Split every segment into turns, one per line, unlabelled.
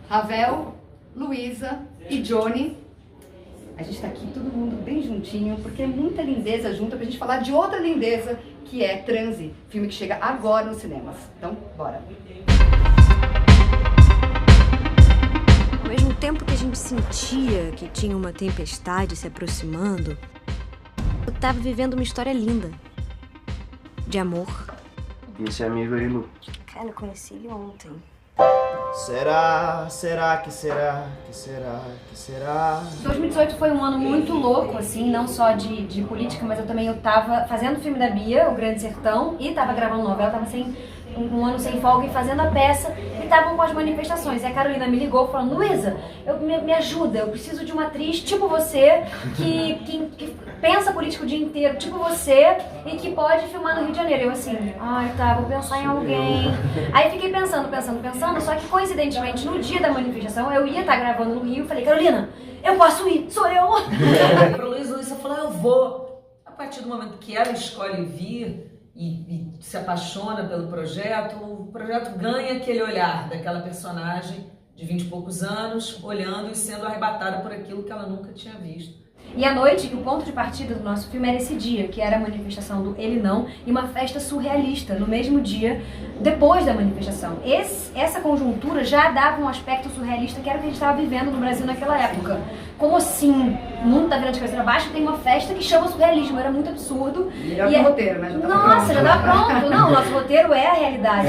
Ravel, Luísa e Johnny. A gente tá aqui todo mundo bem juntinho, porque é muita lindeza junto pra gente falar de outra lindeza, que é Transe, filme que chega agora nos cinemas. Então, bora!
Ao mesmo tempo que a gente sentia que tinha uma tempestade se aproximando, eu tava vivendo uma história linda. De amor.
E esse amigo aí, Lu?
Cara, eu conheci ele ontem.
Será que será?
2018 foi um ano muito louco, assim, não só de política, mas eu tava fazendo o filme da Bia, O Grande Sertão, e tava gravando novela, tava um ano sem folga e fazendo a peça, e estavam com as manifestações. E a Carolina me ligou falando: Luísa, me ajuda, eu preciso de uma atriz tipo você, que pensa política o dia inteiro, tipo você, e que pode filmar no Rio de Janeiro. Eu assim, tá, vou pensar em alguém. Aí fiquei pensando, só que coincidentemente no dia da manifestação eu ia estar gravando no Rio e falei: Carolina, eu posso ir, sou eu!
Pro Luísa falou: eu vou. A partir do momento que ela escolhe vir e se apaixona pelo projeto, o projeto ganha aquele olhar daquela personagem de 20 e poucos anos, olhando e sendo arrebatada por aquilo que ela nunca tinha visto.
E à noite, o ponto de partida do nosso filme era esse dia, que era a manifestação do Ele Não, e uma festa surrealista no mesmo dia, depois da manifestação. Essa conjuntura já dava um aspecto surrealista, que era o que a gente estava vivendo no Brasil naquela época. Como assim? O mundo tá virando de cabeça pra baixo, tem uma festa que chama surrealismo, era muito absurdo.
E é o roteiro, né? Já tava
Nossa,
pronto.
já tava pronto. Não, o nosso roteiro é a realidade.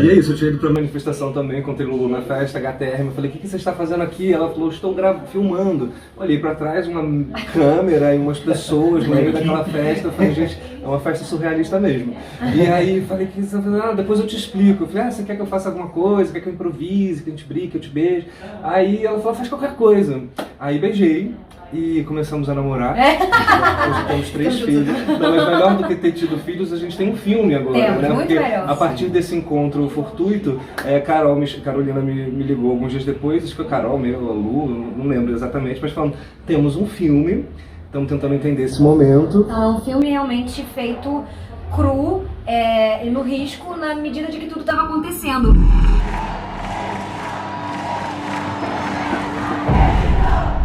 E é isso, eu tinha ido pra manifestação também, encontrei Lulu na festa, HTR, eu falei: o que você está fazendo aqui? Ela falou: estou filmando. Olhei pra trás, uma câmera e umas pessoas no meio daquela festa. Eu falei: gente, é uma festa surrealista mesmo. E aí falei: que você vai fazer? Depois eu te explico. Eu falei: você quer que eu faça alguma coisa? Quer que eu improvise? Que a gente brinque, que eu te beijo? Aí ela falou: faz qualquer coisa. Aí beijei e começamos a namorar. Hoje temos 3 filhos. Não, mas melhor do que ter tido filhos, a gente tem um filme agora,
Temos,
né?
muito
Porque
melhor.
a partir desse encontro fortuito, Carolina me ligou alguns dias depois, acho que a Carol, a Lu, não lembro exatamente, mas falando: temos um filme, estamos tentando entender esse momento.
Então, é um filme realmente feito cru e no risco, na medida de que tudo estava acontecendo.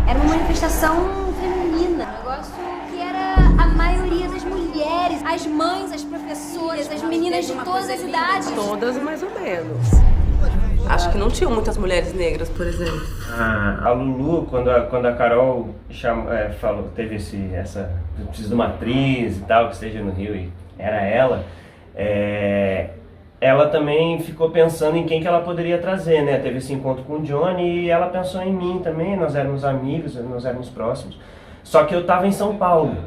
Era uma manifestação feminina, um negócio que era a maioria das mulheres, as mães, as professoras, as meninas de todas as idades.
Todas mais ou menos. Acho que não tinham muitas mulheres negras, por exemplo.
A Lulu, quando a Carol falou, teve essa preciso de uma atriz e tal, que esteja no Rio, e era ela, ela também ficou pensando em quem que ela poderia trazer, né? Teve esse encontro com o Johnny e ela pensou em mim também, nós éramos amigos, nós éramos próximos. Só que eu estava em São Paulo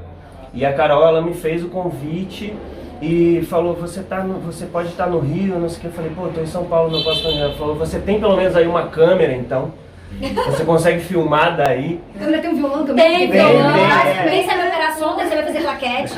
e a Carol, ela me fez o convite e falou: você pode estar no Rio, não sei o que. Eu falei: pô, tô em São Paulo, não posso estar no Rio. Ela falou: você tem pelo menos aí uma câmera, então? Você consegue filmar daí?
A câmera tem um violão também?
Tem violão, nem sabe operar som, você vai fazer claquete.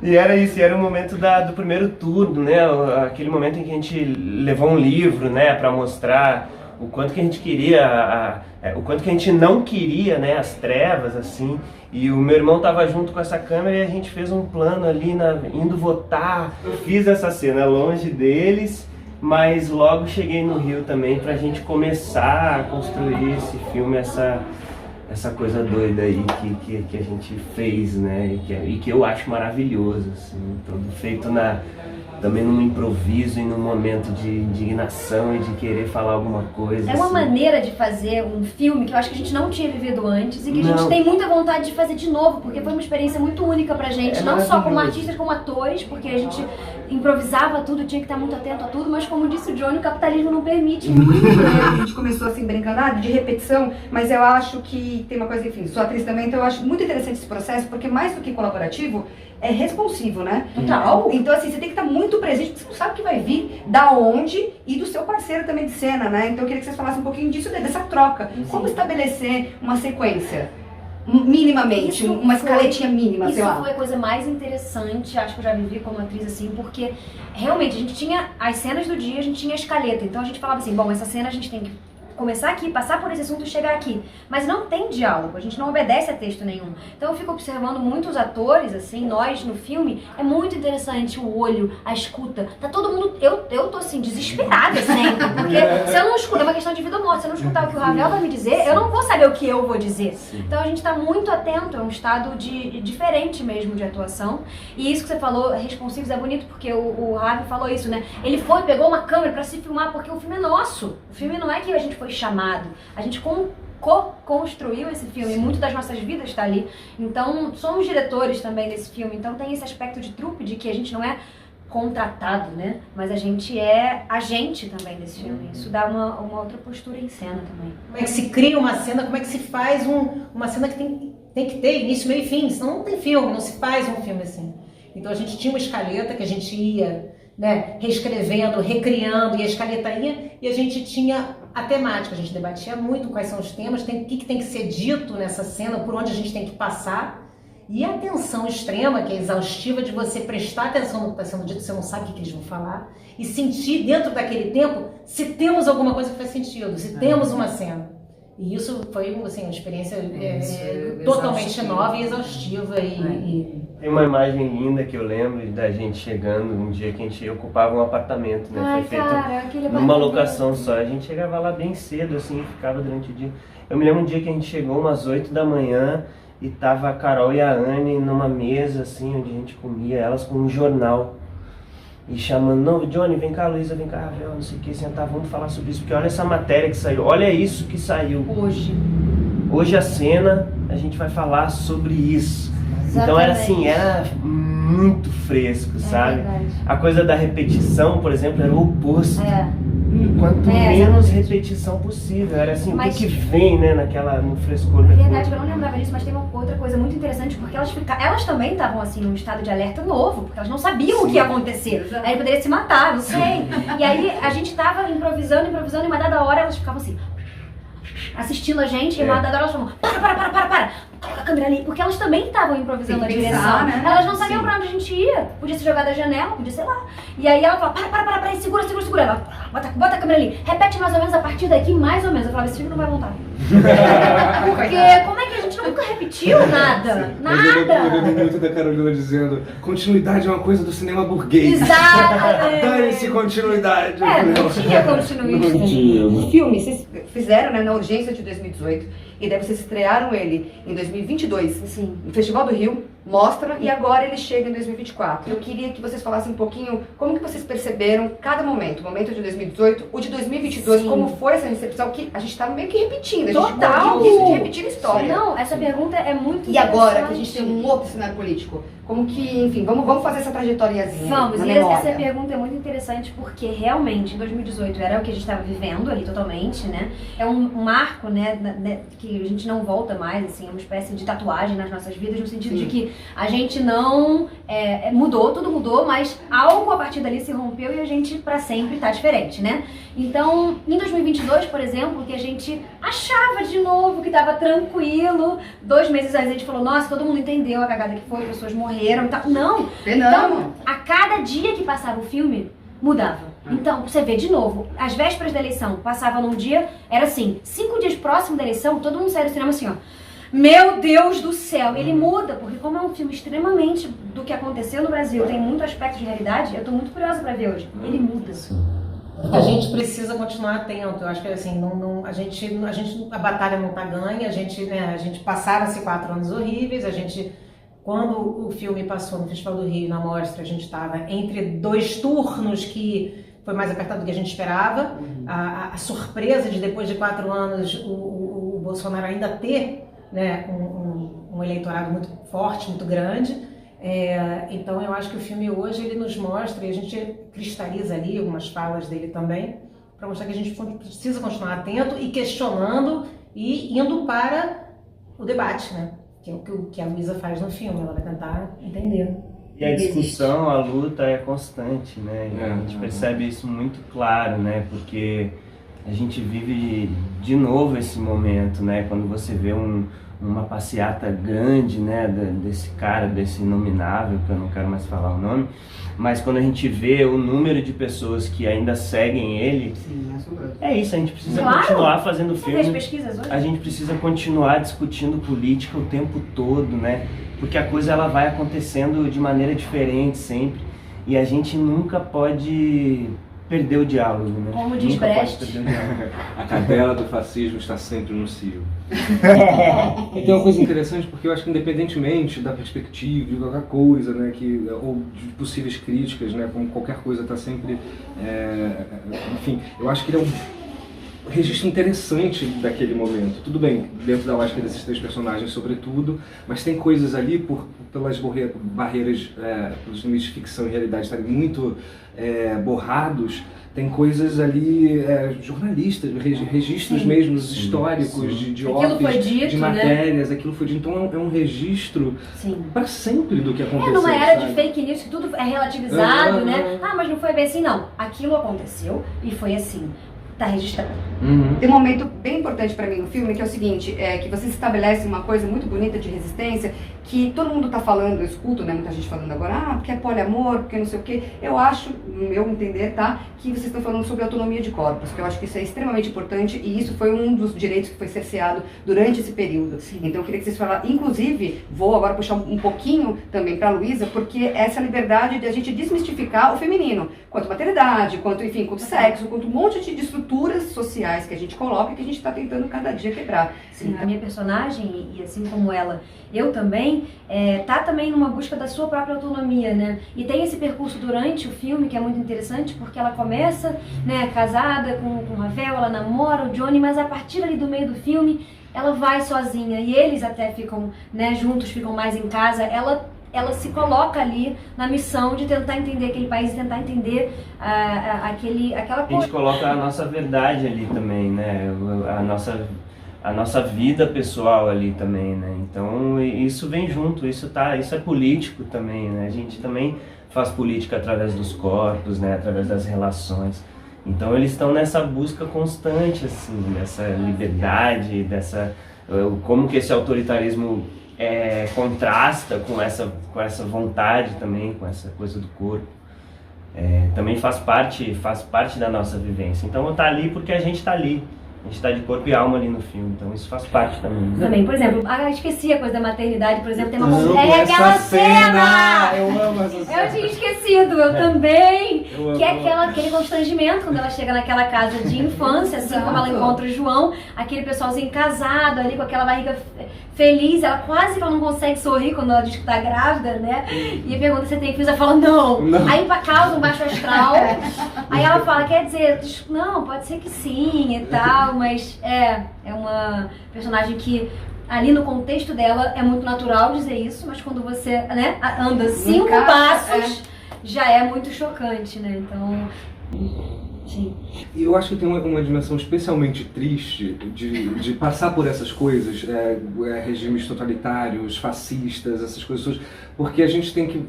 E era isso, era o momento do primeiro turno, né? Aquele momento em que a gente levou um livro, né, para mostrar o quanto que a gente queria, o quanto que a gente não queria, né, as trevas, assim. E o meu irmão tava junto com essa câmera e a gente fez um plano ali, indo votar. Eu fiz essa cena longe deles, mas logo cheguei no Rio também pra gente começar a construir esse filme, essa coisa doida aí que a gente fez, né? E que eu acho maravilhoso, assim, todo feito também num improviso e num momento de indignação e de querer falar alguma coisa.
É uma
assim.
maneira de fazer um filme que eu acho que a gente não tinha vivido antes e que a gente tem muita vontade de fazer de novo, porque foi uma experiência muito única pra gente, não só como artistas, como atores, porque a gente improvisava tudo, tinha que estar muito atento a tudo, mas como disse o Johnny, o capitalismo não permite.
A gente começou assim brincando de repetição, mas eu acho que tem uma coisa, enfim, sou atriz também, então eu acho muito interessante esse processo, porque mais do que colaborativo, é responsivo, né?
Total.
Então assim, você tem que estar muito presente, porque você não sabe o que vai vir, da onde e do seu parceiro também de cena, né? Então eu queria que vocês falassem um pouquinho disso, dessa troca. Como estabelecer uma sequência? Minimamente, uma escaletinha mínima, sei lá.
Isso foi a coisa mais interessante, acho que eu já vivi como atriz, assim, porque realmente a gente tinha as cenas do dia, a gente tinha a escaleta, então a gente falava assim: bom, essa cena a gente tem que começar aqui, passar por esse assunto e chegar aqui. Mas não tem diálogo, a gente não obedece a texto nenhum. Então eu fico observando muitos atores, assim, nós no filme, é muito interessante o olho, a escuta. Tá todo mundo, eu tô assim, desesperada sempre, porque se eu não escuto, é uma questão de vida ou morto, se eu não escutar o que o Ravel vai me dizer, eu não vou saber o que eu vou dizer. Então a gente tá muito atento, é um estado diferente mesmo de atuação. E isso que você falou, responsivos, é bonito, porque o Ravel falou isso, né? Ele pegou uma câmera pra se filmar, porque o filme é nosso. O filme não é que a gente foi chamado, a gente co-construiu esse filme, e muito das nossas vidas está ali. Então, somos diretores também desse filme, então tem esse aspecto de trupe, de que a gente não é contratado, né? Mas a gente é agente também desse filme. Isso dá uma outra postura em cena também.
Como é que se cria uma cena, como é que se faz uma cena que tem que ter início, meio e fim, senão não tem filme, não se faz um filme assim. Então a gente tinha uma escaleta que a gente ia, né, reescrevendo, recriando, e a escaleta ia, e a gente tinha a temática, a gente debatia muito quais são os temas, o que tem que ser dito nessa cena, por onde a gente tem que passar, e a atenção extrema, que é exaustiva, de você prestar atenção no que está sendo dito, você não sabe o que eles vão falar, e sentir dentro daquele tempo se temos alguma coisa que faz sentido, se temos uma cena. E isso foi assim, uma experiência totalmente nova e exaustiva.
Tem uma imagem linda que eu lembro da gente chegando um dia que a gente ocupava um apartamento, né?
Ai,
foi
cara,
feito numa locação só. A gente chegava lá bem cedo, assim, e ficava durante o dia. Eu me lembro um dia que a gente chegou umas 8 da manhã e tava a Carol e a Anne numa mesa, assim, onde a gente comia, elas com um jornal. E chamando, não, Johnny, vem cá, Luísa, vem cá, Ravel, não sei o que, sentar, vamos falar sobre isso, porque olha essa matéria que saiu, olha isso que saiu. Hoje a cena, a gente vai falar sobre isso. Exatamente. Então era assim, era muito fresco, sabe? Verdade. A coisa da repetição, por exemplo, era o oposto. Quanto menos repetição possível, era assim, mas, o que vem, né, no frescor da coisa.
É verdade, eu não lembrava disso, mas tem uma outra coisa muito interessante, porque elas também estavam assim, num estado de alerta novo, porque elas não sabiam o que ia acontecer. Aí ele poderia se matar, não sei. E aí a gente tava improvisando, e uma dada hora elas ficavam assim, assistindo a gente, e uma dada hora elas falavam, para, coloca a câmera ali, porque elas também estavam improvisando a direção, né? Elas não sabiam pra onde a gente ia, podia ser jogada da janela, podia ser lá. E aí ela falava, para, segura, ela, bota a câmera ali, repete mais ou menos a partir daqui, mais ou menos. Eu falava, esse filme não vai montar. Porque como é que a gente nunca repetiu nada?
Eu lembro muito da Carolina dizendo, continuidade é uma coisa do cinema burguês.
Exato!
Dane-se continuidade.
Não tinha continuidade.
O filme vocês fizeram, né, na urgência de 2018, e daí vocês estrearam ele em 2022,
sim,
no Festival do Rio, mostra, e agora ele chega em 2024. Eu queria que vocês falassem um pouquinho como que vocês perceberam cada momento, o momento de 2018, o de 2022, sim, como foi essa recepção, que a gente tá meio que repetindo, a gente
total,
de repetir a história.
Não, essa pergunta é muito
E agora que a gente tem um outro cenário político, como que, enfim, vamos fazer essa trajetóriazinha.
Vamos, e essa pergunta é muito interessante porque realmente em 2018 era o que a gente estava vivendo ali totalmente, né? É um marco, né, que a gente não volta mais, assim, é uma espécie de tatuagem nas nossas vidas, no sentido, sim, de que a gente não mudou, tudo mudou, mas algo a partir dali se rompeu e a gente pra sempre tá diferente, né? Então, em 2022, por exemplo, que a gente achava de novo que tava tranquilo, 2 meses antes a gente falou, nossa, todo mundo entendeu a cagada que foi, pessoas morreram e tal. Não! Então, a cada dia que passava o filme, mudava. Então, você vê de novo, as vésperas da eleição, passava num dia, era assim, 5 dias próximo da eleição, todo mundo saía do cinema assim, ó. Meu Deus do céu, ele muda, porque como é um filme extremamente do que aconteceu no Brasil, tem muito aspecto de realidade, eu tô muito curiosa pra ver hoje. Ele muda.
A gente precisa continuar atento, eu acho que assim, a batalha não tá ganha, a gente passaram-se 4 anos horríveis, quando o filme passou no Festival do Rio, na mostra, a gente estava entre 2 turnos que foi mais apertado do que a gente esperava. A surpresa de depois de 4 anos o Bolsonaro ainda ter, né, um eleitorado muito forte, muito grande. Então eu acho que o filme hoje ele nos mostra, e a gente cristaliza ali algumas falas dele também, para mostrar que a gente precisa continuar atento e questionando e indo para o debate, né? Que é o que a Luísa faz no filme, ela vai tentar entender.
E a discussão, a luta é constante, né? E a gente percebe isso muito claro, né? Porque a gente vive de novo esse momento, né? Quando você vê uma passeata grande, né? Desse cara, desse inominável, que eu não quero mais falar o nome, mas quando a gente vê o número de pessoas que ainda seguem ele, sim, é isso, a gente precisa continuar fazendo filme,
as pesquisas hoje?
A gente precisa continuar discutindo política o tempo todo, né? Porque a coisa ela vai acontecendo de maneira diferente sempre, e a gente nunca pode perder o diálogo, né?
Como diz
Nunca pode
Brecht.
perder o diálogo.
A cadela do fascismo está sempre no cio. E tem uma coisa interessante, porque eu acho que independentemente da perspectiva, de qualquer coisa, né, ou de possíveis críticas, né, como qualquer coisa está sempre... enfim, eu acho que ele é um registro interessante daquele momento. Tudo bem, dentro da lógica desses 3 personagens, sobretudo, mas tem coisas ali, pelas barreiras, pelos limites de ficção e realidade estarem muito borrados, tem coisas ali, jornalistas, registros
Sim.
mesmo históricos, de
Aquilo foi
office,
dito,
de
né?
matérias, aquilo foi dito. Então é um registro
Sim.
para sempre do que aconteceu.
Numa era
sabe?
de fake news, que tudo é relativizado, né? Ah, mas não foi bem assim, não. Aquilo aconteceu e foi assim. Tá registrado.
Tem um momento bem importante pra mim no filme, que é o seguinte, que você estabelece uma coisa muito bonita de resistência, que todo mundo tá falando, eu escuto, né, muita gente falando agora, porque é poliamor, porque não sei o quê. Eu acho, no meu entender, tá, que vocês estão falando sobre autonomia de corpos, que eu acho que isso é extremamente importante e isso foi um dos direitos que foi cerceado durante esse período.
Sim.
Então eu queria que vocês falassem, inclusive, vou agora puxar um pouquinho também pra Luísa, porque essa liberdade de a gente desmistificar o feminino, quanto maternidade, quanto, enfim, quanto sexo, quanto um monte de estruturas sociais que a gente coloca e que a gente está tentando cada dia quebrar.
Sim, a minha personagem, e assim como ela, eu também, tá também numa busca da sua própria autonomia, né? E tem esse percurso durante o filme que é muito interessante, porque ela começa, né, casada com o Ravel, ela namora o Johnny, mas a partir ali do meio do filme, ela vai sozinha, e eles até ficam, né, juntos, ficam mais em casa, ela se coloca ali na missão de tentar entender aquele país, tentar entender aquela
A gente coloca a nossa verdade ali também, né? A nossa vida pessoal ali também, né? Então isso vem junto, isso é político também, né? A gente também faz política através dos corpos, né? Através das relações. Então eles estão nessa busca constante, assim, dessa liberdade, como que esse autoritarismo contrasta com essa vontade também, com essa coisa do corpo. Também faz parte da nossa vivência. Então tá ali porque a gente tá ali. A gente tá de corpo e alma ali no filme, então isso faz parte também.
Também, por exemplo, esqueci a coisa da maternidade, por exemplo, tem uma
aquela
cena!
Eu amo essa cena!
Eu tinha esquecido, eu também!
Eu amo.
Que é aquele constrangimento quando ela chega naquela casa de infância, assim como ela encontra o João, aquele pessoalzinho casado ali com aquela barriga feliz, ela quase que ela não consegue sorrir quando ela diz que tá grávida, né? E pergunta se tem filhos, ela fala não. Aí causa um baixo astral, aí ela fala, quer dizer, não, pode ser que sim e tal, mas é uma personagem que ali no contexto dela é muito natural dizer isso, mas quando você, né, anda 5 passos, já é muito chocante, né? Então, sim.
E eu acho que tem uma dimensão especialmente triste de passar por essas coisas, regimes totalitários, fascistas, essas coisas todas, porque a gente tem que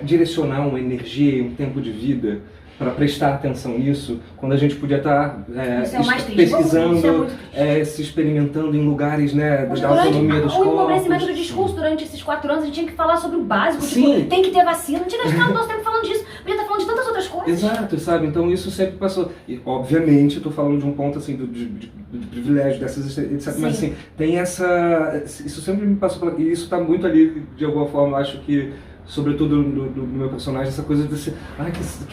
direcionar uma energia e um tempo de vida para prestar atenção nisso, quando a gente podia estar pesquisando, se experimentando em lugares, né, da autonomia dos corpos.
O empobrecimento do discurso durante esses 4 anos, a gente tinha que falar sobre o básico,
Sim.
Tipo, tem que ter vacina, não tinha gastado nosso tempo falando disso, podia estar falando de tantas outras coisas.
Exato, sabe? Então isso sempre passou. E, obviamente, eu tô falando de um ponto, assim, de privilégio, dessas, etc. Mas, assim, tem essa... Isso sempre me passou pela... E isso tá muito ali, de alguma forma, eu acho que... Sobretudo no meu personagem, essa coisa de ser...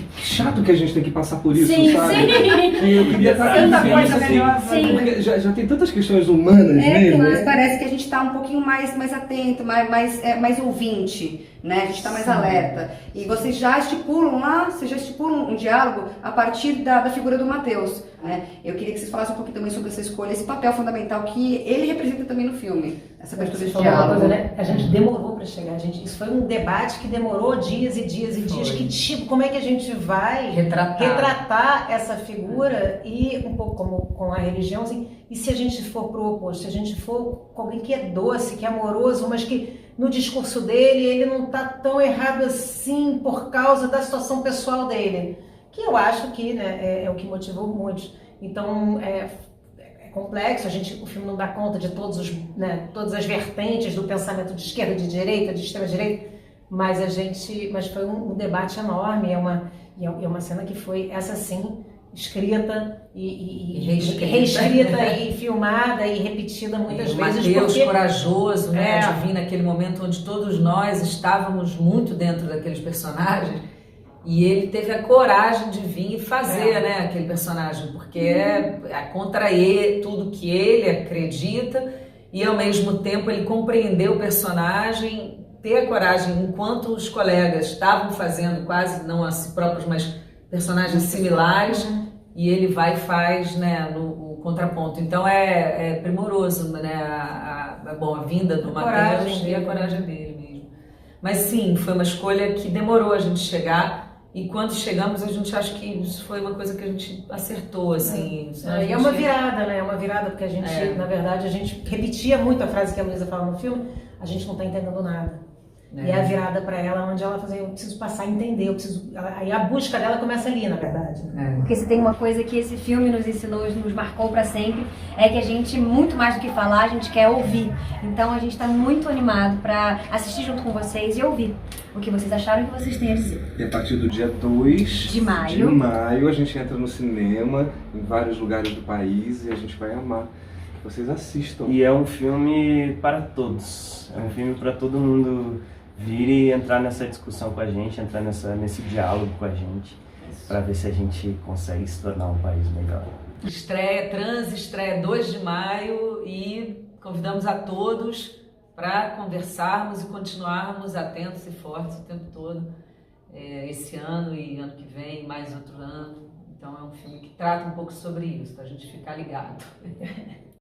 que chato que a gente tem que passar por isso,
sim,
sabe?
Sim.
Que eu queria estar assim, porque já tem tantas questões humanas mesmo.
Mas parece que a gente está um pouquinho mais atento, mais ouvinte, né? A gente está mais alerta. E vocês já estipulam um diálogo a partir da figura do Mateus, né? Eu queria que vocês falassem um pouquinho também sobre essa escolha, esse papel fundamental que ele representa também no filme, essa abertura de diálogo.
Coisa, né? A gente demorou para chegar, isso foi um debate que demorou dias e dias e dias, que tipo, como é que a gente vai retratar essa figura e um pouco como com a religião, assim, e se a gente for pro oposto, se a gente for com alguém que é doce, que é amoroso, mas que no discurso dele ele não tá tão errado assim por causa da situação pessoal dele, que eu acho que, né, é o que motivou muitos. Então é complexo, o filme não dá conta de todas as vertentes do pensamento de esquerda, de direita, de extrema direita, mas foi um debate enorme, é uma cena que foi, essa sim, escrita e reescrita e filmada e repetida muitas vezes.
Mateus corajoso, né, de vir naquele momento onde todos nós estávamos muito dentro daqueles personagens. E ele teve a coragem de vir e fazer, né, aquele personagem, porque é contra ele, tudo que ele acredita, e ao mesmo tempo ele compreendeu o personagem, ter a coragem, enquanto os colegas estavam fazendo quase, não a si próprios, mas personagens similares, e ele vai e faz, né, o contraponto. Então é primoroso, né, a vinda do Matheus e a coragem dele mesmo. Mas sim, foi uma escolha que demorou a gente chegar. E quando chegamos, a gente acha que isso foi uma coisa que a gente acertou, assim.
E é uma virada, né? É uma virada, porque a gente, na verdade, a gente repetia muito a frase que a Luísa fala no filme, a gente não tá entendendo nada. E é a virada para ela, onde ela fazia, eu preciso passar a entender, aí a busca dela começa ali, na verdade.
Porque se tem uma coisa que esse filme nos ensinou, nos marcou para sempre, é que a gente, muito mais do que falar, a gente quer ouvir. Então a gente está muito animado para assistir junto com vocês e ouvir o que vocês acharam e o que vocês têm a dizer.
E a partir do dia 2
de maio
a gente entra no cinema, em vários lugares do país, e a gente vai amar que vocês assistam.
E é um filme para todos, é um filme para todo mundo vir e entrar nessa discussão com a gente, entrar nesse diálogo com a gente, para ver se a gente consegue se tornar um país melhor.
Estreia 2 de maio e convidamos a todos para conversarmos e continuarmos atentos e fortes o tempo todo, esse ano e ano que vem, mais outro ano. Então é um filme que trata um pouco sobre isso, para a gente ficar ligado.